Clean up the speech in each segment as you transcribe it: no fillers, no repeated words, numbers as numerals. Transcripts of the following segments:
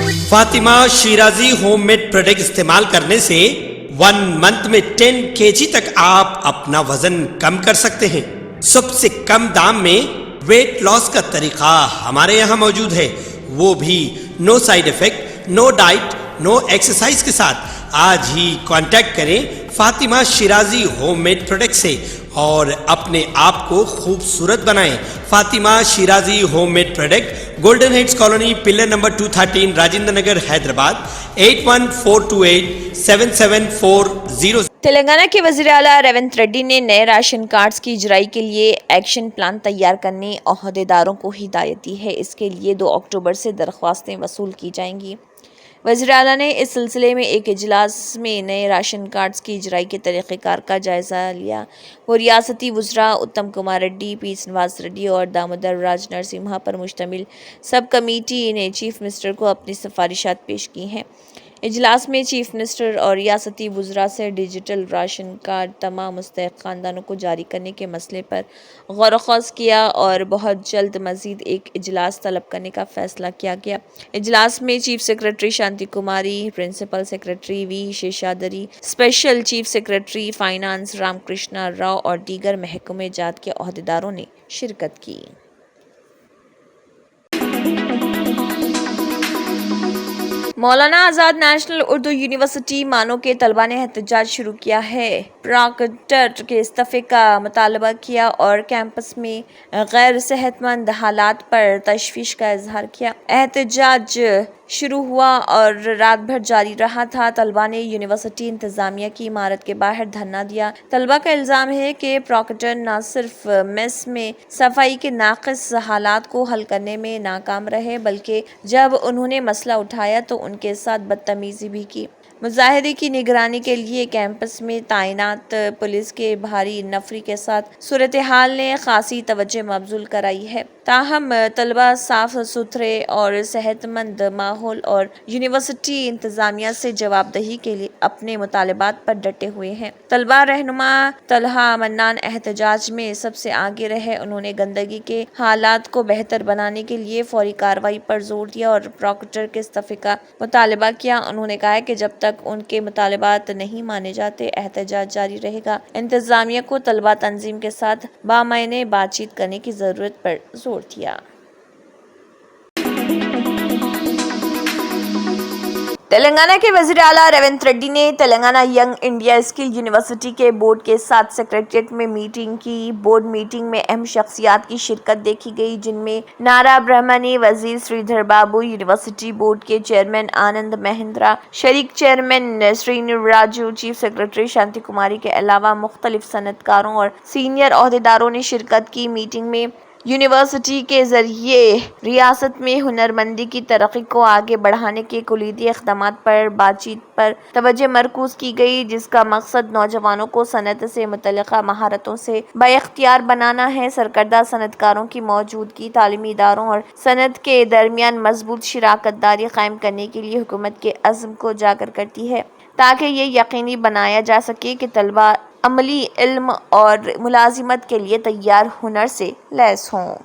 Fatima Shirazi home made product استعمال کرنے سے 1 منتھ میں 10 kg تک آپ اپنا وزن کم کر سکتے ہیں۔ سب سے کم دام میں ویٹ لاس کا طریقہ ہمارے یہاں موجود ہے، وہ بھی no side effect, no diet, no exercise کے ساتھ۔ آج ہی کانٹیکٹ کریں Fatima Shirazi home made product سے اور اپنے آپ کو خوبصورت بنائیں۔ Fatima Shirazi home made product, golden heights colony, pillar number 213، Rajendra Nagar, Hyderabad, 8142877440۔ Telangana کے وزیر اعلیٰ ریونت ریڈی نے نئے راشن کارڈز کی اجرائی کے لیے ایکشن پلان تیار کرنے عہدیداروں کو ہدایت دی ہے۔ اس کے لیے 2 اکتوبر سے درخواستیں وصول کی جائیں گی۔ وزیر اعلیٰ نے اس سلسلے میں ایک اجلاس میں نئے راشن کارڈز کی اجرائی کے طریقہ کار کا جائزہ لیا۔ وہ ریاستی وزراء اتم کمار ریڈی، پی سرینواس ریڈی اور دامودر راج نرسمہا پر مشتمل سب کمیٹی نے چیف منسٹر کو اپنی سفارشات پیش کی ہیں۔ اجلاس میں چیف منسٹر اور ریاستی وزراء سے ڈیجیٹل راشن کارڈ تمام مستحق خاندانوں کو جاری کرنے کے مسئلے پر غور و خوض کیا اور بہت جلد مزید ایک اجلاس طلب کرنے کا فیصلہ کیا گیا۔ اجلاس میں chief secretary Shanti Kumari, principal secretary V Seshadri, special chief secretary finance Ram Krishna Rao اور دیگر محکمہ جات کے عہدیداروں نے شرکت کی۔ مولانا آزاد نیشنل اردو یونیورسٹی مانو کے طلباء نے احتجاج شروع کیا ہے، پراکٹر کے استعفے کا مطالبہ کیا اور کیمپس میں غیر صحت مند حالات پر تشویش کا اظہار کیا۔ احتجاج شروع ہوا اور رات بھر جاری رہا تھا۔ طلباء نے یونیورسٹی انتظامیہ کی عمارت کے باہر دھرنا دیا۔ طلباء کا الزام ہے کہ پراکٹر نہ صرف میس میں صفائی کے ناقص حالات کو حل کرنے میں ناکام رہے بلکہ جب انہوں نے مسئلہ اٹھایا تو ان کے ساتھ بدتمیزی بھی کی۔ مظاہرے کی نگرانی کے لیے کیمپس میں تعینات پولیس کے بھاری نفری کے ساتھ صورتحال نے خاصی توجہ مبذول کرائی ہے۔ تاہم طلباء صاف ستھرے اور صحت مند ماحول اور یونیورسٹی انتظامیہ سے جواب دہی کے لیے اپنے مطالبات پر ڈٹے ہوئے ہیں۔ طلباء رہنما طلحہ منان احتجاج میں سب سے آگے رہے۔ انہوں نے گندگی کے حالات کو بہتر بنانے کے لیے فوری کارروائی پر زور دیا اور پراکٹر کے استعفے کا مطالبہ کیا۔ انہوں نے کہا کہ جب تک ان کے مطالبات نہیں مانے جاتے احتجاج جاری رہے گا۔ انتظامیہ کو طلباء تنظیم کے ساتھ بامعنی بات چیت کرنے کی ضرورت پر زور دیا۔ تلنگانہ کے وزیر اعلیٰ ریونت ریڈی نے Telangana young India skill university کے بورڈ کے ساتھ سکریٹریٹ میں میٹنگ کی۔ بورڈ میٹنگ میں اہم شخصیات کی شرکت دیکھی گئی جن میں نارا برہمنی، وزیر سریدھر بابو، یونیورسٹی بورڈ کے چیئرمین آنند مہندرا، شریک chairman سرینو Raju, chief secretary Shanti کماری کے علاوہ مختلف صنعت کاروں اور سینئر عہدیداروں نے شرکت کی۔ میٹنگ میں یونیورسٹی کے ذریعے ریاست میں ہنرمندی کی ترقی کو آگے بڑھانے کے کلیدی اقدامات پر بات چیت پر توجہ مرکوز کی گئی جس کا مقصد نوجوانوں کو صنعت سے متعلقہ مہارتوں سے بااختیار بنانا ہے۔ سرکردہ صنعت کاروں کی موجودگی تعلیمی اداروں اور صنعت کے درمیان مضبوط شراکت داری قائم کرنے کے لیے حکومت کے عزم کو اجاگر کرتی ہے تاکہ یہ یقینی بنایا جا سکے کہ طلباء عملی علم اور ملازمت کے لیے تیار ہنر سے لیس ہوں۔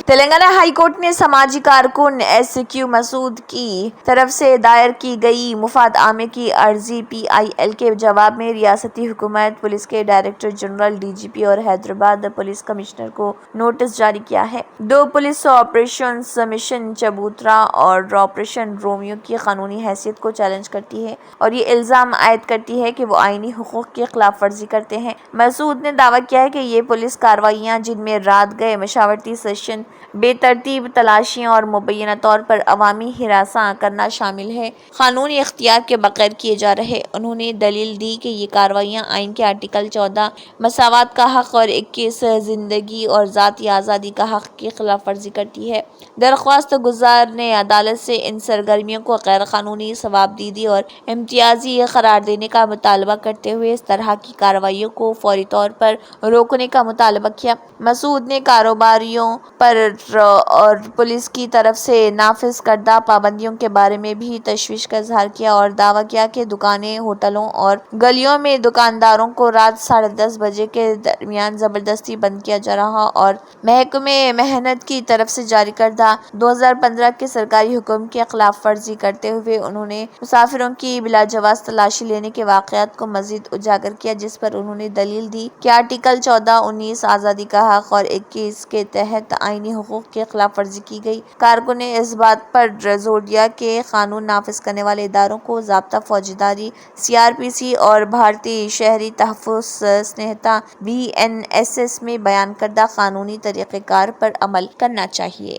تلنگانہ ہائی کورٹ نے سماجی کارکن ایس کیو مسعود کی طرف سے دائر کی گئی مفاد عامہ کی عرضی پی آئی ایل کے جواب میں ریاستی حکومت، پولیس کے ڈائریکٹر جنرل، ڈی جی پی اور حیدرآباد پولیس کمشنر کو نوٹس جاری کیا ہے۔ 2 پولیس آپریشنز مشن چبوترا اور آپریشن رومیو کی قانونی حیثیت کو چیلنج کرتی ہے اور یہ الزام عائد کرتی ہے کہ وہ آئینی حقوق کی خلاف ورزی کرتے ہیں۔ مسعود نے دعویٰ کیا ہے کہ یہ پولیس کارروائیاں جن میں رات گئے مشاورتی سیشن، بے ترتیب تلاشیاں اور مبینہ طور پر عوامی ہراساں کرنا شامل ہے، قانونی اختیار کے بغیر کیے جا رہے۔ انہوں نے دلیل دی کہ یہ کارروائیاں آئین کے آرٹیکل 14 مساوات کا حق اور 21 زندگی اور ذاتی آزادی کا حق کی خلاف ورزی کرتی ہے۔ درخواست گزار نے عدالت سے ان سرگرمیوں کو غیر قانونی، ثوابدیدی اور امتیازی قرار دینے کا مطالبہ کرتے ہوئے اس طرح کی کارروائیوں کو فوری طور پر روکنے کا مطالبہ کیا۔ مسعود نے کاروباریوں پر اور پولیس کی طرف سے نافذ کردہ پابندیوں کے بارے میں بھی تشویش کا اظہار کیا اور دعویٰ کیا کہ دکانیں، ہوٹلوں اور گلیوں میں دکانداروں کو رات 10:30 بجے کے درمیان زبردستی بند کیا جا رہا اور محکمہ محنت کی طرف سے جاری کردہ 2015 کے سرکاری حکم کی خلاف ورزی کرتے ہوئے انہوں نے مسافروں کی بلا جواز تلاشی لینے کے واقعات کو مزید اجاگر کیا، جس پر انہوں نے دلیل دی کہ آرٹیکل 14، 19 آزادی کا حق اور 21 کے تحت آئینی حقوق کی خلاف ورزی کی گئی۔ کارکن نے اس بات پر زور دیا کہ قانون نافذ کرنے والے اداروں کو ضابطہ فوجداری CRPC اور بھارتی شہری تحفظ سنہتا BNSS میں بیان کردہ قانونی طریقہ کار پر عمل کرنا چاہیے۔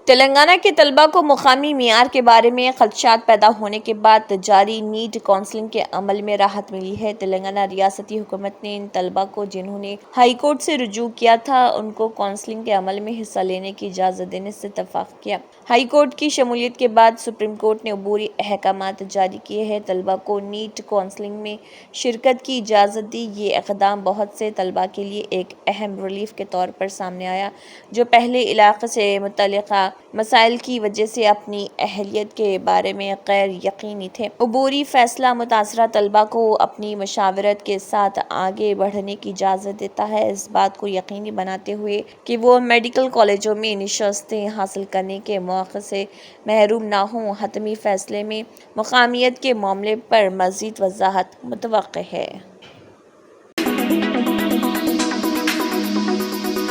تلنگانہ کے طلبہ کو مقامی معیار کے بارے میں خدشات پیدا ہونے کے بعد جاری نیٹ کونسلنگ کے عمل میں راحت ملی ہے۔ تلنگانہ ریاستی حکومت نے ان طلبہ کو جنہوں نے ہائی کورٹ سے رجوع کیا تھا ان کو کونسلنگ کے عمل میں حصہ لینے کی اجازت دینے سے اتفاق کیا۔ ہائی کورٹ کی شمولیت کے بعد سپریم کورٹ نے عبوری احکامات جاری کیے ہیں۔ طلبہ کو نیٹ کونسلنگ میں شرکت کی اجازت دی۔ یہ اقدام بہت سے طلبہ کے لیے ایک اہم ریلیف کے طور پر سامنے آیا جو پہلے علاقے سے متعلقہ مسائل کی وجہ سے اپنی اہلیت کے بارے میں غیر یقینی تھے۔ عبوری فیصلہ متاثرہ طلبہ کو اپنی مشاورت کے ساتھ آگے بڑھنے کی اجازت دیتا ہے، اس بات کو یقینی بناتے ہوئے کہ وہ میڈیکل کالجوں میں نشستیں حاصل کرنے کے موقع سے محروم نہ ہوں۔ حتمی فیصلے میں مقامیت کے معاملے پر مزید وضاحت متوقع ہے۔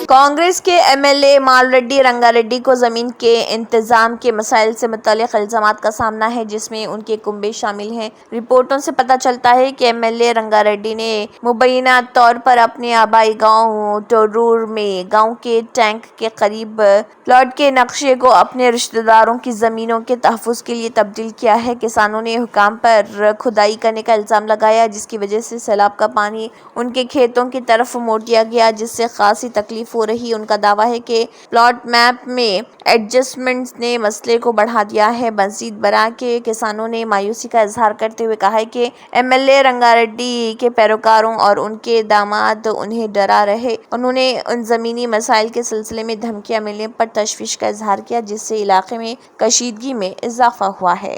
کانگریس کے MLA مال ریڈی رنگا ریڈی کو زمین کے انتظام کے مسائل سے متعلق الزامات کا سامنا ہے جس میں ان کے کنبے شامل ہیں۔ رپورٹوں سے پتہ چلتا ہے کہ MLA رنگا ریڈی نے مبینہ طور پر اپنے آبائی گاؤں ٹورور میں گاؤں کے ٹینک کے قریب پلاٹ کے نقشے کو اپنے رشتہ داروں کی زمینوں کے تحفظ کے لیے تبدیل کیا ہے۔ کسانوں نے حکام پر کھدائی کرنے کا الزام لگایا جس کی وجہ سے سیلاب کا پانی ان کے کھیتوں کی طرف موڑ دیا گیا جس سے خاصی تکلیف ہو رہی۔ ان کا دعویٰ ہے کہ پلاٹ میپ میں ایڈجسٹمنٹس نے مسئلے کو بڑھا دیا ہے۔ مزید برآں کہ کسانوں نے مایوسی کا اظہار کرتے ہوئے کہا ہے کہ MLA رنگا ریڈی کے پیروکاروں اور ان کے داماد انہیں ڈرا رہے۔ انہوں نے ان زمینی مسائل کے سلسلے میں دھمکیاں ملنے پر تشویش کا اظہار کیا جس سے علاقے میں کشیدگی میں اضافہ ہوا ہے۔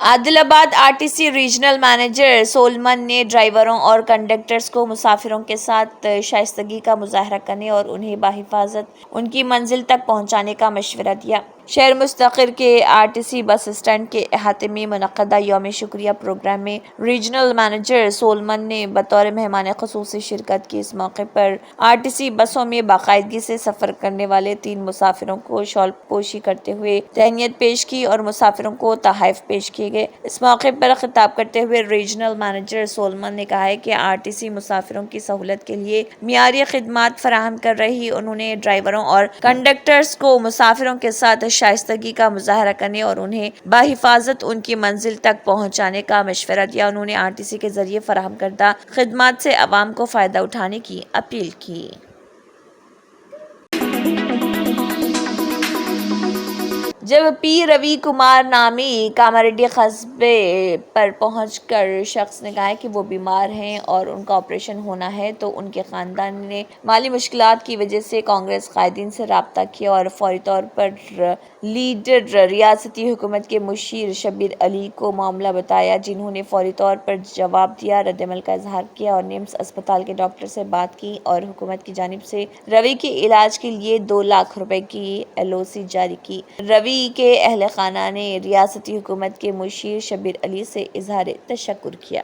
عادل آباد RTC ریجنل مینیجر سولمن نے ڈرائیوروں اور کنڈکٹرز کو مسافروں کے ساتھ شائستگی کا مظاہرہ کرنے اور انہیں بحفاظت ان کی منزل تک پہنچانے کا مشورہ دیا۔ شہر مستقر کے RTC بس اسٹینڈ کے احاطے میں منعقدہ یوم شکریہ پروگرام میں ریجنل مینیجر سولمن نے بطور مہمان خصوصی شرکت کی۔ اس موقع پر RTC بسوں میں باقاعدگی سے سفر کرنے والے 3 مسافروں کو شال پوشی کرتے ہوئے تہنیت پیش کی اور مسافروں کو تحائف پیش کیے گئے۔ اس موقع پر خطاب کرتے ہوئے ریجنل مینیجر سولمن نے کہا کہ RTC مسافروں کی سہولت کے لیے معیاری خدمات فراہم کر رہی۔ انہوں نے ڈرائیوروں اور کنڈکٹرز کو مسافروں کے ساتھ شائستگی کا مظاہرہ کرنے اور انہیں بحفاظت ان کی منزل تک پہنچانے کا مشورہ دیا۔ انہوں نے RTC کے ذریعے فراہم کردہ خدمات سے عوام کو فائدہ اٹھانے کی اپیل کی۔ جب پی روی کمار نامی کاماریڈی قصبے پر پہنچ کر شخص نے کہا کہ وہ بیمار ہیں اور ان کا آپریشن ہونا ہے تو ان کے خاندان نے مالی مشکلات کی وجہ سے کانگریس قائدین سے رابطہ کیا اور فوری طور پر لیڈر ریاستی حکومت کے مشیر شبیر علی کو معاملہ بتایا جنہوں نے فوری طور پر جواب دیا، رد عمل کا اظہار کیا اور نیمز اسپتال کے ڈاکٹر سے بات کی اور حکومت کی جانب سے روی کے علاج کے لیے 2 لاکھ روپے کی LOC جاری کی۔ روی کے اہل خانہ نے ریاستی حکومت کے مشیر شبیر علی سے اظہار تشکر کیا۔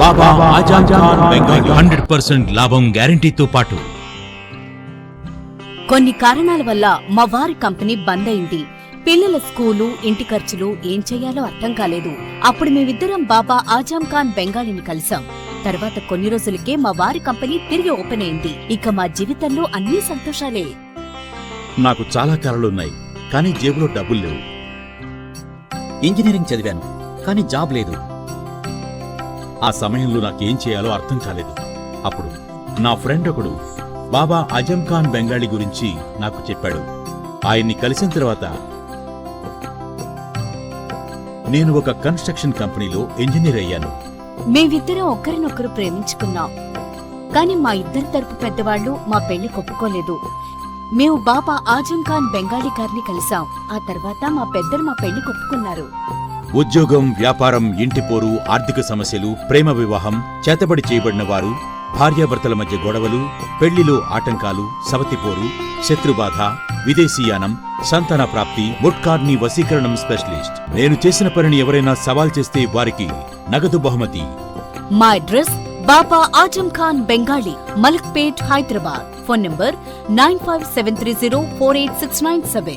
బాబా ఆజం ఖాన్ బెంగాలీ 100% లాభం గ్యారంటీతో పాటు కొన్ని కారణాల వల్ల మా వారి కంపెనీ బంద్ అయింది. పిల్లల స్కూలు, ఇంటి ఖర్చులు ఏం చెయ్యాలో అర్థం కాలేదు. అప్పుడు మేమిద్దరం బాబా ఆజం ఖాన్ బెంగాలీని కలిసాం. తర్వాత కొన్ని రోజులకే మా వారి కంపెనీ తిరిగి ఓపెన్ అయింది. ఇక మా జీవితంలో అన్ని సంతోషాలే. నాకు చాలా కలలున్నాయి కానీ జేబులో డబ్బులు లేవు. ఇంజనీరింగ్ చదివాను కానీ జాబ్ లేదు. ఆ సమయంలో నాకేం చేయాలో అర్థం కాలేదు. అప్పుడు నా ఫ్రెండ్ ఒకడు బాబా ఆజం ఖాన్ బెంగాలీ గురించి నాకు చెప్పాడు. ఆయన్ని కలిసిన తర్వాత నేను ఒక కన్స్ట్రక్షన్ కంపెనీలో ఇంజనీర్ అయ్యాను. మేమిద్దరం ఒకరినొకరు ప్రేమించుకున్నాం. కాని మా ఇద్దరి తరపు పెద్దవాళ్లు మా పెళ్లి ఒప్పుకోలేదు. మేము బాబా ఆజం ఖాన్ బెంగాలీ గారిని కలిసాం. ఆ తర్వాత మా పెద్దలు మా పెళ్లి ఒప్పుకున్నారు. ఉద్యోగం, వ్యాపారం, ఇంటి పోరు, ఆర్థిక సమస్యలు, ప్రేమ వివాహం, చేతబడి చేయబడిన వారు, భార్యాభర్తల మధ్య గొడవలు, పెళ్లిలో ఆటంకాలు, సవతిపోరు, శత్రుబాధ, విదేశీయానం, సంతాన ప్రాప్తి, ముట్కార్ని వశీకరణం స్పెషలిస్ట్. నేను చేసిన పనిని ఎవరైనా సవాల్ చేస్తే వారికి నగదు బహుమతి. మా address Baba Azam Khan Bengali, Malakpet, Hyderabad. Phone number 9573048697.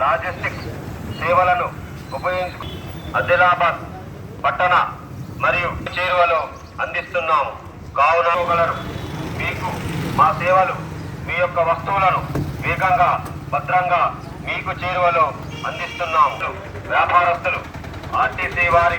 Logistics సేవలను ఉపయోగించుకు ఆదిలాబాద్ పట్టణ మరియు చేరువలో అందిస్తున్నాము. కావున మీకు మా సేవలు మీ యొక్క వస్తువులను వేగంగా, భద్రంగా మీకు చేరువలో అందిస్తున్నాము. వ్యాపారస్తులు ఆర్టీసీ వారి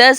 10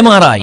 MRI,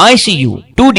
ICU, 2D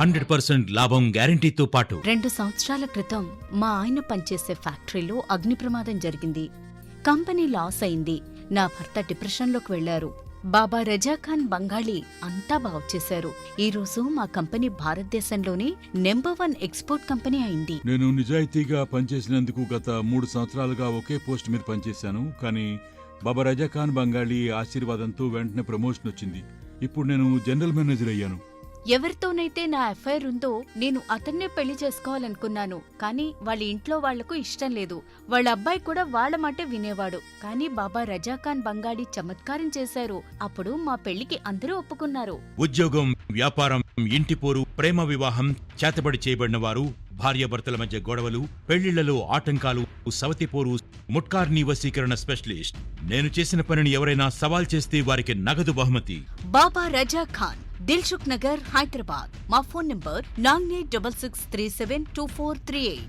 100% లాభం గ్యారంటీతో పాటు 2 సంవత్సరాల క్రితం మా ఆయన పనిచేసే ఫ్యాక్టరీలో అగ్ని ప్రమాదం జరిగింది. కంపెనీ లాస్ అయింది. నా భర్త డిప్రెషన్లోకి వెళ్లారు. బాబా రజాఖాన్ బంగాళీ అంతా బాగుచేశారు. ఈ రోజు మా కంపెనీ భారతదేశంలోనే నెంబర్ 1 ఎక్స్పోర్ట్ కంపెనీ అయింది. నేను నిజాయితీగా పనిచేసినందుకు గత 3 సంవత్సరాలుగా ఒకే పోస్ట్ మీద పనిచేశాను. కానీ బాబా రజాఖాన్ బంగాళీ ఆశీర్వాదంతో వెంటనే ప్రమోషన్ వచ్చింది. ఇప్పుడు నేను జనరల్ మేనేజర్ అయ్యాను. ఎవరితోనైతే నా అఫైర్ ఉందో నేను అతన్నే పెళ్లి చేసుకోవాలనుకున్నాను. కానీ వాళ్ళ ఇంట్లో వాళ్లకు ఇష్టం లేదు. వాళ్ళ అబ్బాయి కూడా వాళ్ళ మాటే వినేవాడు. కానీ బాబా రజాఖాన్ బంగాళీ చమత్కారం చేశారు. అప్పుడు మా పెళ్లికి అందరూ ఒప్పుకున్నారు. ఉద్యోగం, వ్యాపారం, ఇంటి పోరు, ప్రేమ వివాహం, చేతబడి చేయబడిన వారు, భార్యాభర్తల మధ్య గొడవలు, పెళ్లిళ్లలో ఆటంకాలు, సవతిపోరు, ముట్కార్ని వశీకరణ స్పెషలిస్ట్. నేను చేసిన పనిని ఎవరైనా సవాల్ చేస్తే వారికి నగదు బహుమతి. బాబా రజాఖాన్, దిల్సుఖ్ నగర్, హైదరాబాద్. మా ఫోన్ నంబర్ 9866372438.